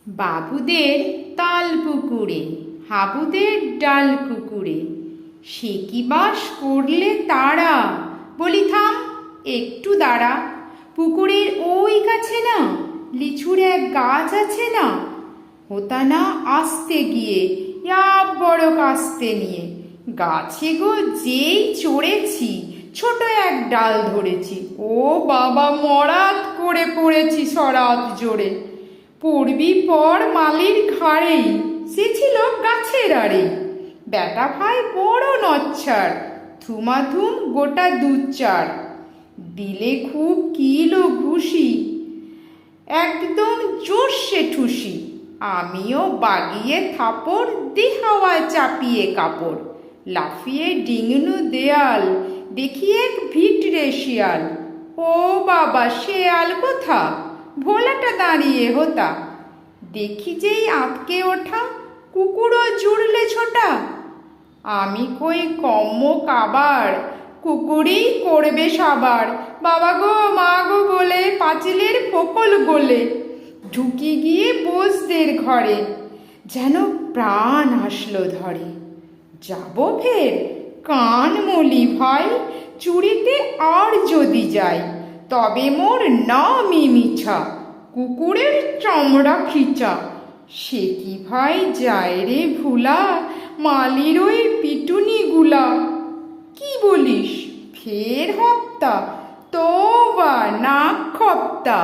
বাবুদের তাল পুকুরে, হাবুদের ডাল কুকুরে, সে কি বাস করলে তারা। বলি থাম, একটু দাঁড়া। পুকুরের ওই কাছে না লিচুর এক গাছ আছে না, হোতা না আসতে গিয়ে বড় কাস্তে নিয়ে গাছে গো যেই চড়েছি, ছোট এক ডাল ধরেছি, ও বাবা মরাত করে পড়েছি সরাত জোরে। পড়বি পর মালির ঘাড়েই, সে ছিল গাছের আড়ে। বেটা ভাই বড় নচ্ছার, থুমাথুম গোটা দুচার, দিলে খুব কিলো ঘুষি, একদম জোরসে ঠুসি। আমিও বাগিয়ে থাপড়, হাওয়ায় চাপিয়ে কাপড়, লাফিয়ে ডিঙনু দেয়াল, দেখি এক ভিটরে শিয়াল। ও বাবা শেয়াল কোথা, ভোলাটা দাঁড়িয়ে হোতা। দেখি যেই আঁতকে ওঠা, কুকুরও জুড়লে ছোটা। আমি কই কম্ম কাবার, কুকুরই করবে সবার। বাবা গো মা গো বলে পাঁচিলের ফোকল গোলে ঢুকে গিয়ে বোসদের ঘরে, যেন প্রাণ আসলো ধরে। যাব ফের, কান মলি ভাই, চুরিতে আর যদি যাই, তবে মোর নামই মিছা, কুকুরের চামড়া খিচা। সে কি ভাই যায় রে ভুলা, মালির ওই পিটুনি গুলা। কি বলিস ফের হপ্তা, তোবা নাক খপ্তা।